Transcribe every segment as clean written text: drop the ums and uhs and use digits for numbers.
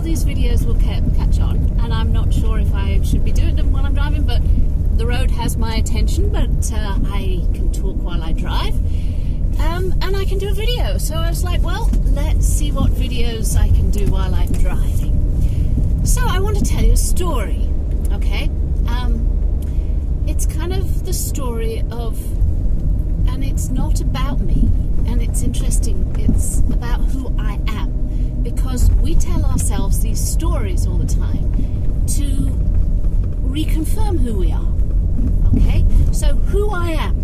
these videos will catch on, and I'm not sure if I should be doing them while I'm driving, but the road has my attention, but I can talk while I drive, and I can do a video. So I was like, well, let's see what videos I can do while I'm driving. So I want to tell you a story, okay? It's kind of the story of, and it's not about me, and it's interesting, it's about who I am, because we tell ourselves these stories all the time to reconfirm who we are, okay? So who I am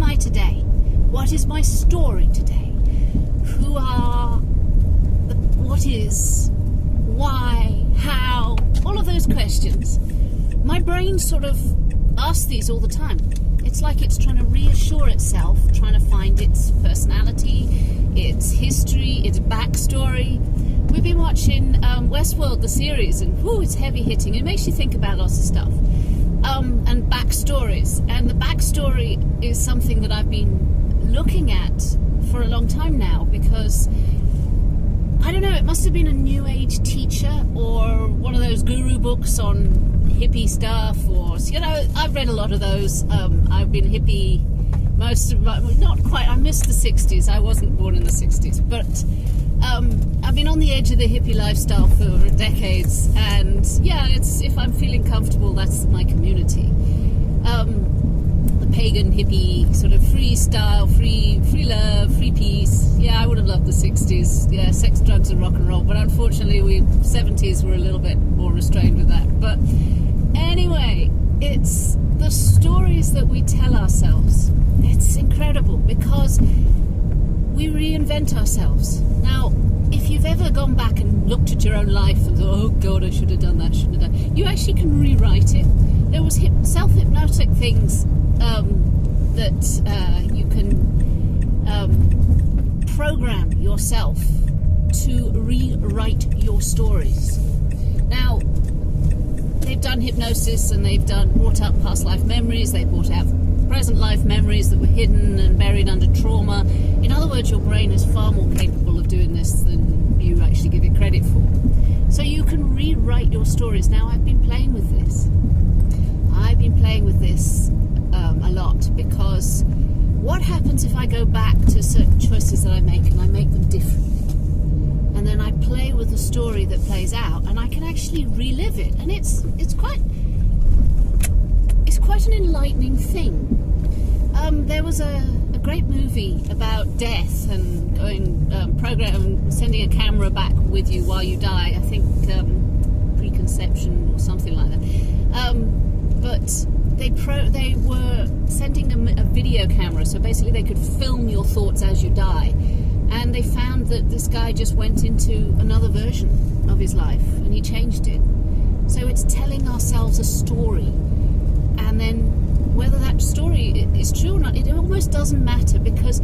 I today? What is my story today? What is, why, how, all of those questions. My brain sort of asks these all the time. It's like it's trying to reassure itself, trying to find its personality, its history, its backstory. We've been watching Westworld, the series, and it's heavy hitting. It makes you think about lots of stuff. And backstories. And the backstory is something that I've been looking at for a long time now, because I don't know, it must have been a new age teacher or one of those guru books on hippie stuff, or, you know, I've read a lot of those. I've been hippie most of my, not quite, I missed the 60s, I wasn't born in the 60s, but I've been on the edge of the hippie lifestyle for decades, and yeah, it's, if I'm feeling comfortable, that's my community. The pagan hippie, sort of free style, free love, free peace. Yeah, I would have loved the 60s. Yeah, sex, drugs and rock and roll, but unfortunately 70s were a little bit more restrained with that. But anyway, it's the stories that we tell ourselves. It's incredible because we reinvent ourselves. Now, if you've ever gone back and looked at your own life and thought, oh God, I should have done that, shouldn't have done, you actually can rewrite it. There was self-hypnotic things that you can program yourself to rewrite your stories. Now, they've done hypnosis and they've brought up past life memories, they've brought out present life memories that were hidden and buried under trauma. In other words, your brain is far more capable of doing this than you actually give it credit for. So you can rewrite your stories. Now, I've been playing with this. A lot, because what happens if I go back to certain choices that I make and I make them differently? And then I play with the story that plays out, and I can actually relive it, and it's quite an enlightening thing. There was a great movie about death and sending a camera back with you while you die. I think Preconception or something like that. But they were sending a video camera, so basically they could film your thoughts as you die. And they found that this guy just went into another version of his life and he changed it. So it's telling ourselves a story, and then whether that story is true or not, it almost doesn't matter, because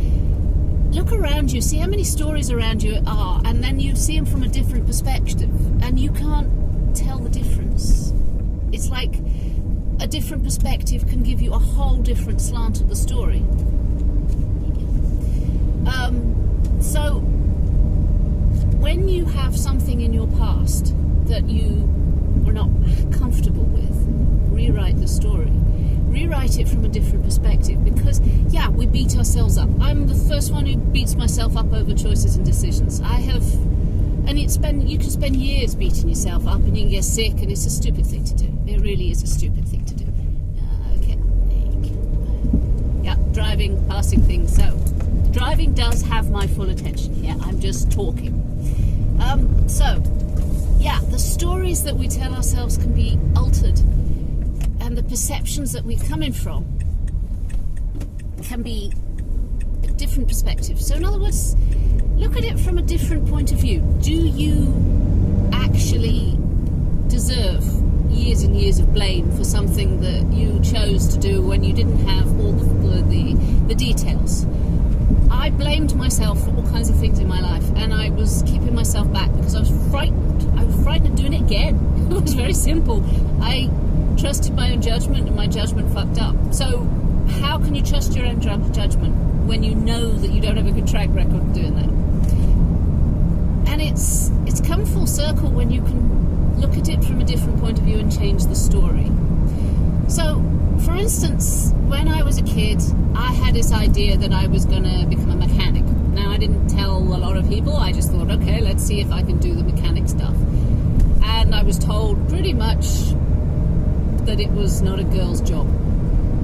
look around you, see how many stories around you are, and then you see them from a different perspective and you can't tell the difference. It's like a different perspective can give you a whole different slant of the story. So when you have something in your past that you are not comfortable with, rewrite the story. Rewrite it from a different perspective, because yeah, we beat ourselves up. I'm the first one who beats myself up over choices and decisions. And you can spend years beating yourself up and you can get sick, and it's a stupid thing to do. It really is a stupid thing to do. Okay. Yeah, driving, passing things. So, driving does have my full attention here. I'm just talking. So, yeah, the stories that we tell ourselves can be altered, and the perceptions that we're coming from can be a different perspective. So, in other words, look at it from a different point of view. Do you actually deserve years and years of blame for something that you chose to do when you didn't have all the details? I blamed myself for all kinds of things in my life, and I was keeping myself back because I was frightened. I was frightened of doing it again. It was very simple. I trusted my own judgment, and my judgment fucked up. So how can you trust your own judgment when you know that you don't have a good track record of doing that? And it's come full circle when you can look at it from a different point of view and change the story. So, for instance, when I was a kid, I had this idea that I was going to become a mechanic. Now, I didn't tell a lot of people. I just thought, okay, let's see if I can do the mechanic stuff. And I was told pretty much that it was not a girl's job.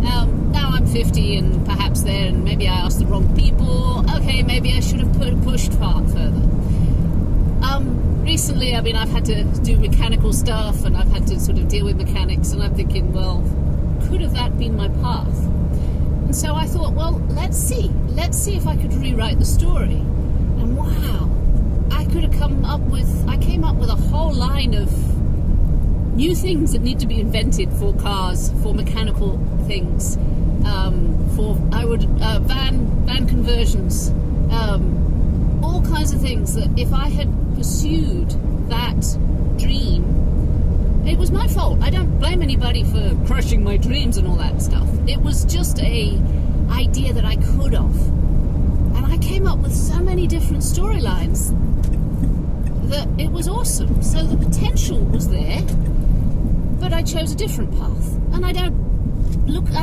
Now I'm 50 and perhaps then maybe I asked the wrong people. Okay, maybe I should have pushed far further. Recently, I mean, I've had to do mechanical stuff and I've had to sort of deal with mechanics, and I'm thinking, well, could have that been my path? And so I thought, well, let's see if I could rewrite the story. And wow, I came up with a whole line of new things that need to be invented for cars, for mechanical things, van conversions, all kinds of things that if I had pursued that dream, it was my fault. I don't blame anybody for crushing my dreams and all that stuff. It was just a idea that I could have. And I came up with so many different storylines that it was awesome. So the potential was there, but I chose a different path. And I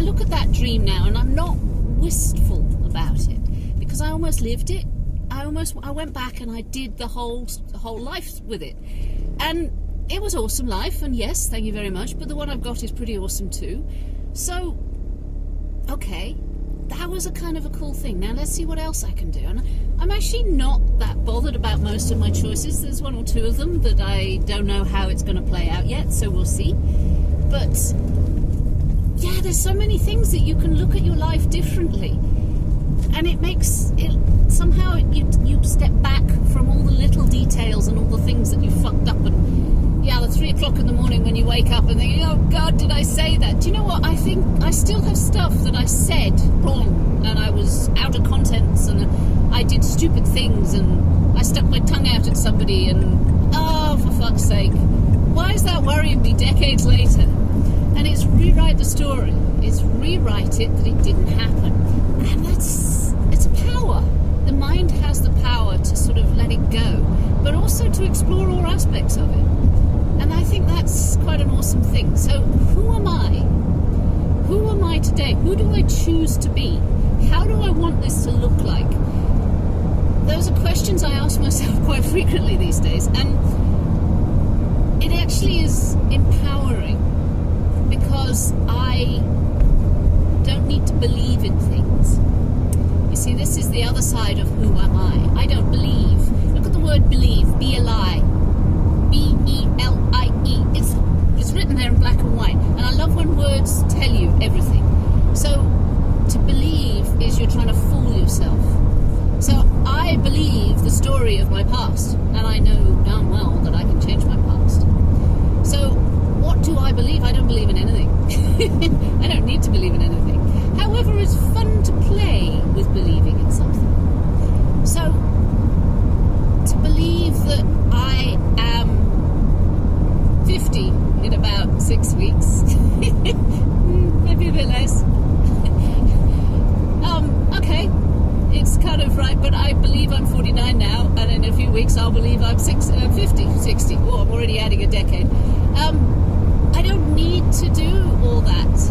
look at that dream now and I'm not wistful about it because I almost lived it. I went back and I did the whole life with it. And it was awesome life, and yes, thank you very much, but the one I've got is pretty awesome too. So, okay, that was a kind of a cool thing. Now let's see what else I can do. And I'm actually not that bothered about most of my choices. There's one or two of them that I don't know how it's going to play out yet, so we'll see. But yeah, there's so many things that you can look at your life differently. And it makes it somehow you step back from all the little details and all the things that you fucked up. And yeah, the 3 o'clock in the morning when you wake up and think, oh God, did I say that? Do you know what? I think I still have stuff that I said wrong, and I was out of contents, and I did stupid things, and I stuck my tongue out at somebody, and oh, for fuck's sake, why is that worrying me decades later? And it's rewrite the story. It's rewrite it that it didn't happen. And it's a power. The mind has the power to sort of let it go, but also to explore all aspects of it. And I think that's quite an awesome thing. So who am I? Who am I today? Who do I choose to be? How do I want this to look like? Those are questions I ask myself quite frequently these days. And it actually is empowering because I don't need to believe in things. You see, this is the other side of who am I. I don't believe. Look at the word believe, B-L-I. B-E-L-I-E. It's written there in black and white. And I love when words tell you everything. So, to believe is you're trying to fool yourself. So, I believe the story of my past. And I know damn well that I can change my past. So, what do I believe? I don't believe in anything. I don't need to believe in anything. However, it's fun to play with believing in something. So, to believe that I am 50 in about 6 weeks, maybe a bit less. Okay, it's kind of right, but I believe I'm 49 now, and in a few weeks I'll believe I'm 60. Oh, I'm already adding a decade. I don't need to do all that.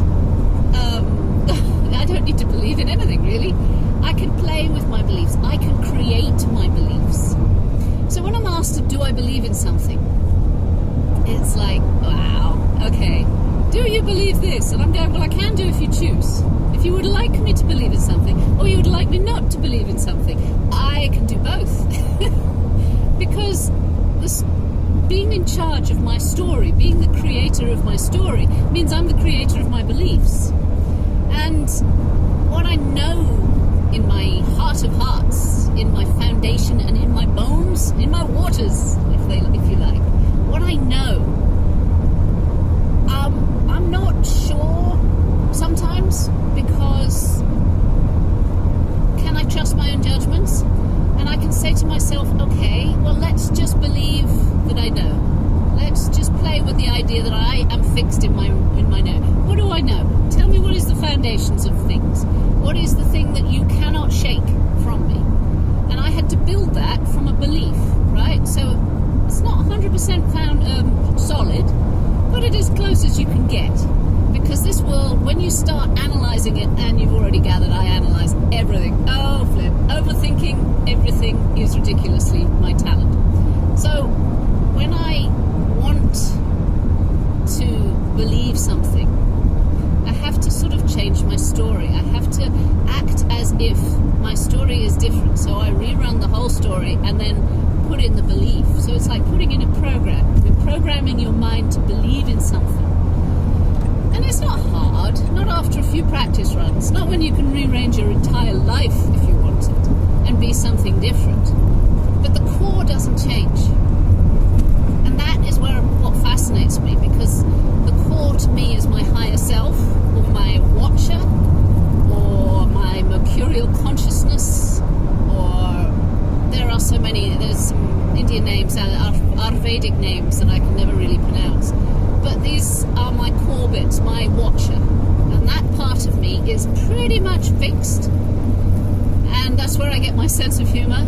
I don't need to believe in anything, really. I can play with my beliefs. I can create my beliefs. So when I'm asked, do I believe in something? It's like, wow, okay. Do you believe this? And I'm going, well, I can do if you choose. If you would like me to believe in something, or you would like me not to believe in something, I can do both. Because being in charge of my story, being the creator of my story, means I'm the creator of my beliefs. And what I know in my heart of hearts, in my foundation and in my bones, in my waters, if you like, what I know, I'm not sure sometimes, because can I trust my own judgments? And I can say to myself, okay, well, let's just believe that I know. Let's just play with the idea that I am fixed in my know. What do I know? Tell me, what is the foundations of things? What is the thing that you cannot shake from me? And I had to build that from a belief, right? So it's not 100% found solid, but it is close as you can get. Because this world, when you start analysing it, and you've already gathered I analyse everything. Oh, flip. Overthinking everything is ridiculously my talent. So when I want to believe something, I have to sort of change my story. I have to act as if my story is different. So I rerun the whole story and then put in the belief. So it's like putting in a program. You're programming your mind to believe in something. And it's not hard, not after a few practice runs, not when you can rearrange your entire life if you want it and be something different. But the core doesn't change. And that is what fascinates me, because the core to me is my higher self, or my watcher, or my mercurial consciousness, or there are so many, there's some Indian names, Ayurvedic names that I can never really pronounce. But these are my core bits, my watcher. And that part of me is pretty much fixed. And that's where I get my sense of humour.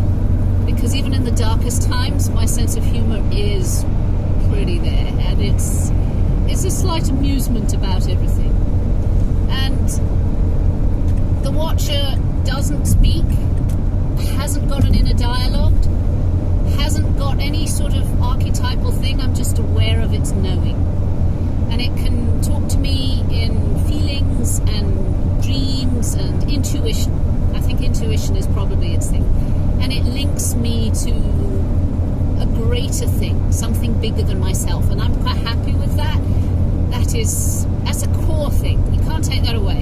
Because even in the darkest times, my sense of humour is pretty there. And it's a slight amusement about everything. And the watcher doesn't speak, hasn't got an inner dialogue, hasn't got any sort of archetypal thing. I'm just aware of its knowing. And it can talk to me in feelings and dreams and intuition. I think intuition is probably its thing. And it links me to a greater thing, something bigger than myself. And I'm quite happy with that. That's a core thing. You can't take that away.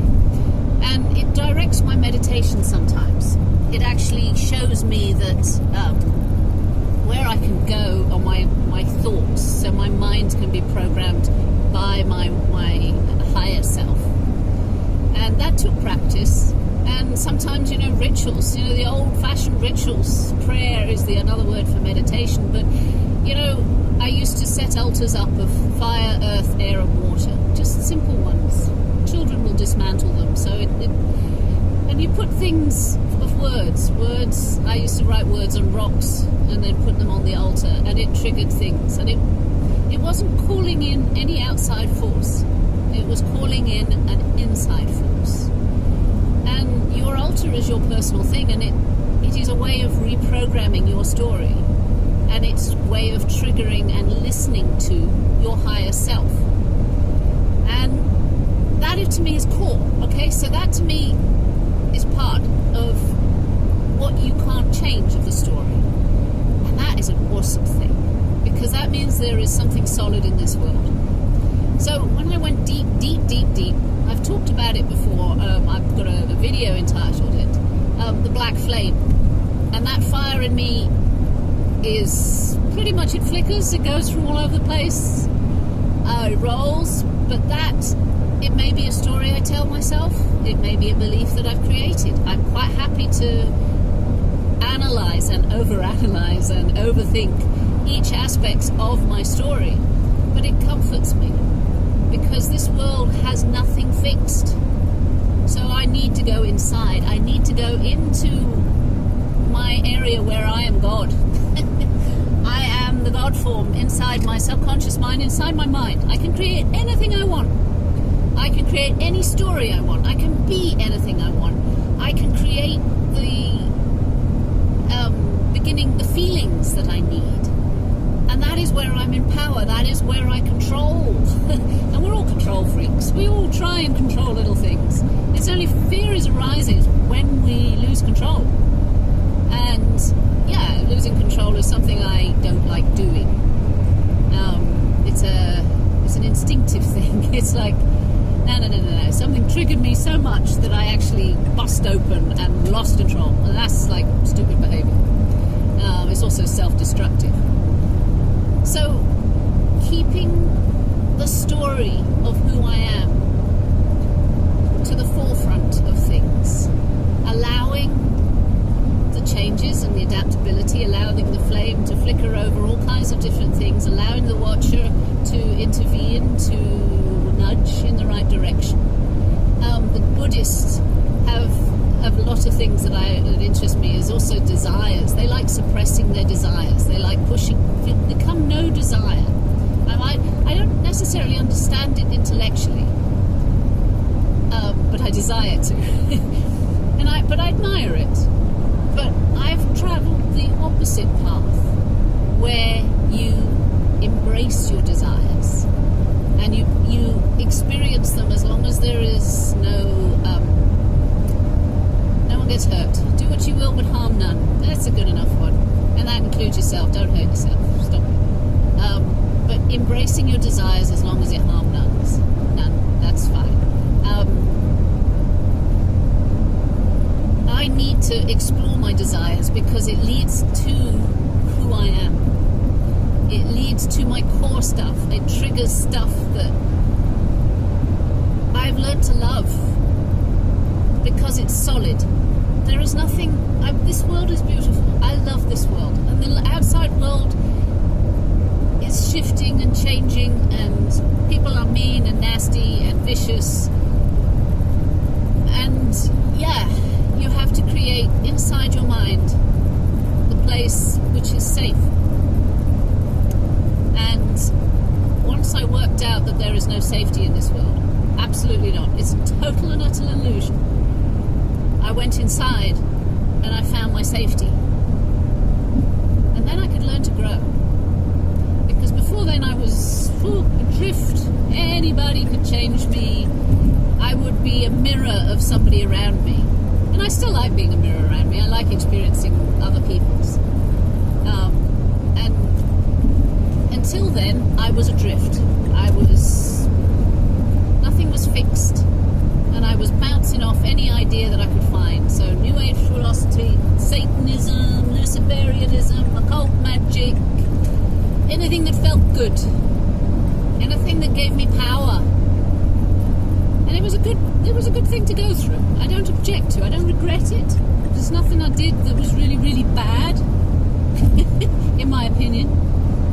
And it directs my meditation sometimes. It actually shows me that where I can go on my thoughts, so my mind can be programmed by my higher self. And that took practice. And sometimes, rituals, the old-fashioned rituals. Prayer is another word for meditation. But, I used to set altars up of fire, earth, air and water. Just simple ones. Children will dismantle them. So and you put things of words. I used to write words on rocks and then put them on the altar, and it triggered things. And it wasn't calling in any outside force. It was calling in an inside force. And your altar is your personal thing, and it is a way of reprogramming your story. And it's a way of triggering and listening to your higher self. And that to me is core, okay? So that to me is part of what you can't change of the story. And that is an awesome thing, because that means there is something solid in this world. So when I went deep, I've talked about it before. I've got a video entitled it, The Black Flame. And that fire in me is pretty much, it flickers, it goes from all over the place, it rolls, but it may be a story I tell myself, it may be a belief that I've created. I'm quite happy to analyse and overanalyze and overthink each aspect of my story, but it comforts me, because this world has nothing fixed. So I need to go inside. I need to go into my area where I am God. I am the God form inside my subconscious mind, inside my mind. I can create anything I want. I can create any story I want. I can be anything I want. I can create the feelings that I need. And that is where I'm in power. That is where I control. And we're all control freaks. We all try and control little things. It's only fear arises when we lose control. And yeah, losing control is something I don't like doing. It's an instinctive thing. It's like, no. Something triggered me so much that I actually bust open and lost control. And that's like stupid behavior. It's also self-destructive. So, keeping the story of who I am to the forefront of things, allowing the changes and the adaptability, allowing the flame to flicker over all kinds of different things, allowing the watcher to intervene, to nudge in the right direction. The Buddhists have a lot of things that interest me is also desires. They like suppressing their desires. They like pushing, become no desire. I don't necessarily understand it intellectually, but I desire to, but I admire it. But I've travelled the opposite path, where you embrace your desires and you experience them as long as there is no one gets hurt. Do what you will, but harm none. That's a good enough one, and that includes yourself. Don't hurt yourself. Stop. But embracing your desires as long as it harm none. That's fine. I need to explore my desires because it leads to who I am. It leads to my core stuff. It triggers stuff that I've learned to love because it's solid. There is nothing. This world is beautiful. I love this world, and the outside world is shifting and changing, and people are mean and nasty and vicious. And yeah, you have to create inside your mind the place which is safe. And once I worked out that there is no safety in this world, absolutely not. It's a total and utter illusion. I went inside and I found my safety. And then I could learn to grow. Because before then I was adrift. Anybody could change me. I would be a mirror of somebody around me. And I still like being a mirror around me. I like experiencing other people's. And until then, I was adrift. Nothing was fixed. And I was bouncing off any idea that I could find. So New Age philosophy, Satanism, Luciferianism, occult magic, anything that felt good, anything that gave me power. And it was a good thing to go through. I don't object to. I don't regret it. There's nothing I did that was really, really bad, in my opinion,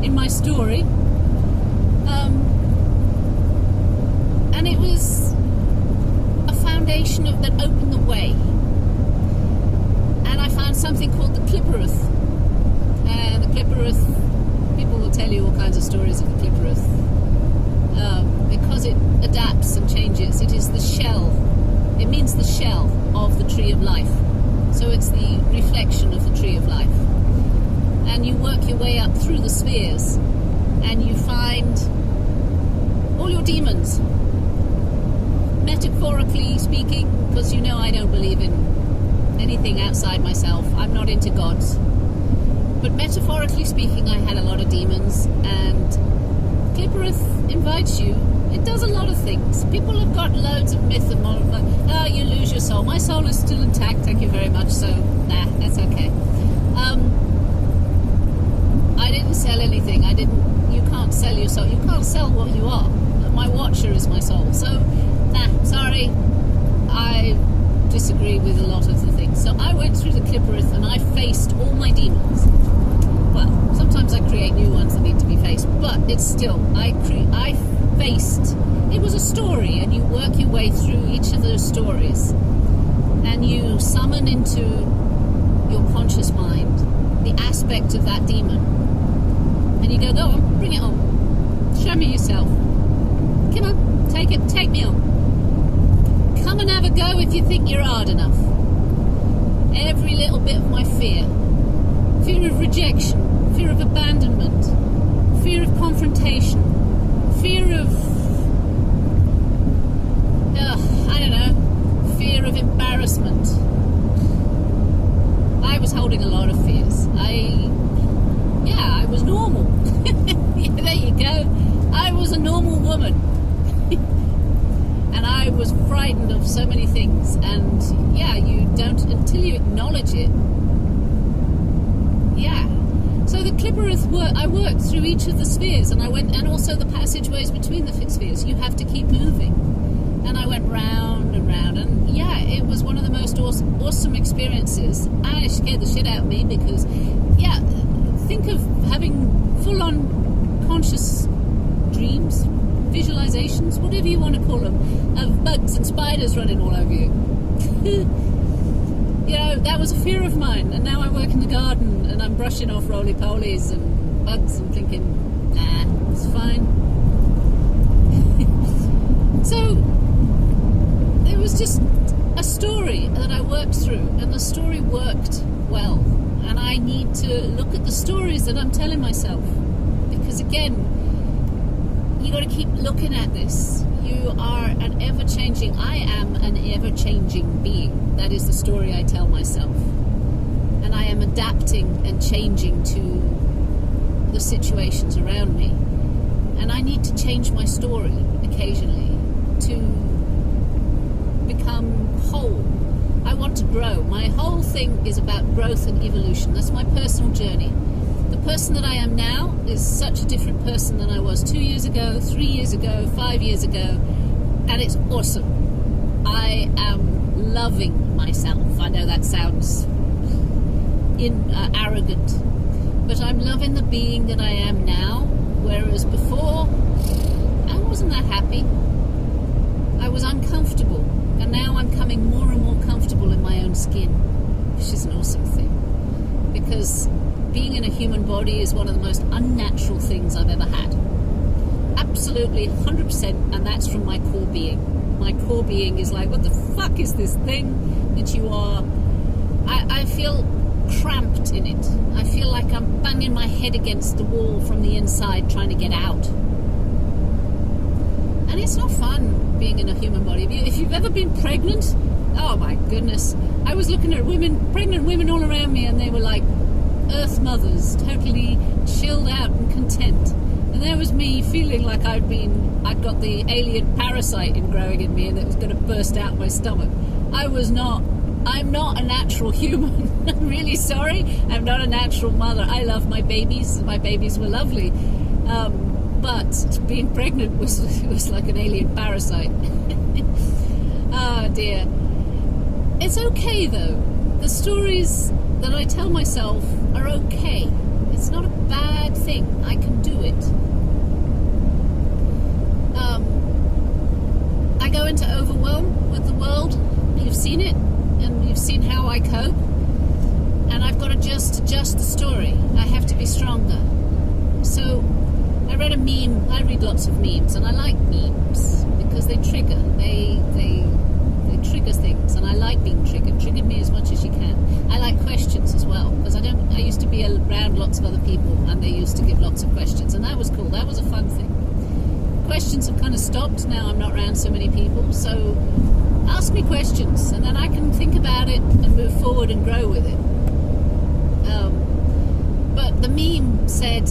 in my story. And it was a foundation that opened the way. And I found something called the Clipperoth. And the Clipperoth, people will tell you all kinds of stories of the Clipperoth. Because it adapts and changes. It is the shell. It means the shell of the tree of life. So it's the reflection of the tree of life. And you work your way up through the spheres and you find all your demons. Metaphorically speaking, because you know I don't believe in anything outside myself. I'm not into gods. But metaphorically speaking, I had a lot of demons, and Clipperoth invites you. It does a lot of things. People have got loads of myth and moral, like, oh, you lose your soul. My soul is still intact, thank you very much, so nah, that's okay. I didn't sell anything. You can't sell your soul. You can't sell what you are. My watcher is my soul. So, nah, sorry. I disagree with a lot of the things. So I went through the Clipperoth and I faced all my demons. Well, sometimes I create new ones that need to be faced, but it's still, I faced, it was a story, and you work your way through each of those stories, and you summon into your conscious mind the aspect of that demon, and you go on, bring it on, show me yourself, come on, take me on, come and have a go if you think you're hard enough. Every little bit of my fear of rejection, fear of abandonment, fear of confrontation, fear of, fear of embarrassment. I was holding a lot of fears. I was normal. There you go. I was a normal woman. And I was frightened of so many things. And yeah, you don't, until you acknowledge it. Yeah. So the Clipperoth I worked through each of the spheres, and and also the passageways between the spheres. You have to keep moving. And I went round and round, and yeah, it was one of the most awesome experiences. And it scared the shit out of me because, yeah, think of having full-on conscious dreams, visualizations, whatever you want to call them, of bugs and spiders running all over you. you know, that was a fear of mine, and now I work in the garden and I'm brushing off roly-polies and bugs and thinking, nah, it's fine. So it was just a story that I worked through, and the story worked well, and I need to look at the stories that I'm telling myself, because again, you got to keep looking at this. You are an ever-changing, I am an ever-changing being. That is the story I tell myself. And I am adapting and changing to the situations around me. And I need to change my story occasionally to become whole. I want to grow. My whole thing is about growth and evolution. That's my personal journey. The person that I am now is such a different person than I was 2 years ago, 3 years ago, 5 years ago, and it's awesome. I am loving myself. I know that sounds arrogant, but I'm loving the being that I am now, whereas before I wasn't that happy. I was uncomfortable, and now I'm coming more and more comfortable in my own skin, which is an awesome thing, because being in a human body is one of the most unnatural things I've ever had. Absolutely 100%, and that's from my core being. My core being is like, what the fuck is this thing that you are? I feel cramped in it. I feel like I'm banging my head against the wall from the inside trying to get out. And it's not fun being in a human body. If you've ever been pregnant, oh my goodness. I was looking at pregnant women all around me, and they were like earth mothers, totally chilled out and content. And there was me feeling like I'd got the alien parasite growing in me, and it was going to burst out my stomach. I'm not a natural human. I'm really sorry. I'm not a natural mother. I love my babies. My babies were lovely. But being pregnant was like an alien parasite. Oh dear. It's okay though. The stories that I tell myself are okay. It's not a bad thing. I can do it. I go into overwhelm with the world. You've seen it, and you've seen how I cope. And I've got to just adjust the story. I have to be stronger. So I read a meme. I read lots of memes, and I like memes because they trigger. They trigger things, and I like being triggered. Trigger me as much as you can. I like questions as well, because I used to be around lots of other people, and they used to give lots of questions, and that was cool. That was a fun thing. Questions have kind of stopped now. I'm not around so many people, so ask me questions, and then I can think about it and move forward and grow with it. But the meme said,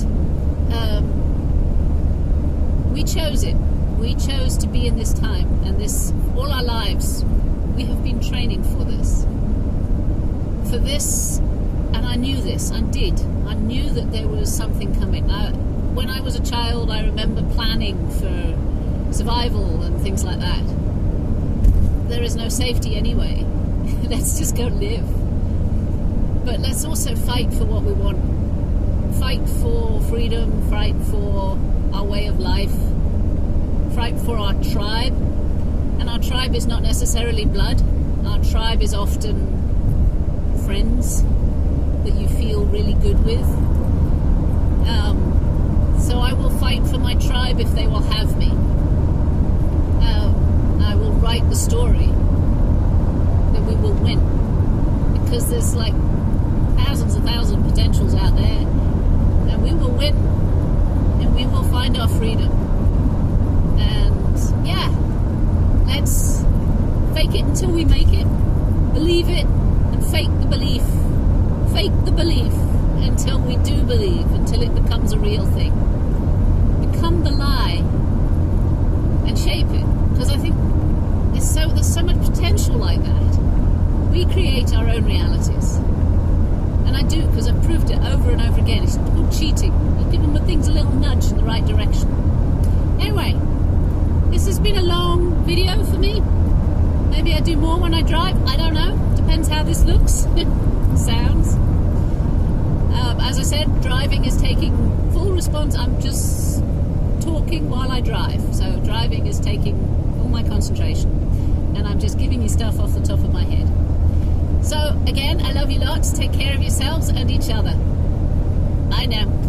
we chose it. We chose to be in this time, and this all our lives. We have been training for this. And I knew this. I knew that there was something coming. When I was a child, I remember planning for survival and things like that. There is no safety anyway. Let's just go live. But let's also fight for what we want. Fight for freedom, fight for our way of life, fight for our tribe. And our tribe is not necessarily blood. Our tribe is often friends that you feel really good with. So I will fight for my tribe if they will have me. I will write the story that we will win, because there's like thousands and thousands of potentials out there, and we will win, and we will find our freedom. And yeah, let's fake it until we make it, believe it, and fake the belief until we do believe, until it becomes a real thing. Become the lie and shape it, because I think there's so much potential like that. We create our own realities, and I do, because I've proved it over and over again. It's called cheating. You give them things a little nudge in the right direction. Anyway, this has been a long video for me. Maybe I do more when I drive. I don't know. Depends how this looks. Sounds. As I said, driving is taking full response. I'm just talking while I drive. So driving is taking all my concentration. And I'm just giving you stuff off the top of my head. So again, I love you lots. Take care of yourselves and each other. Bye now.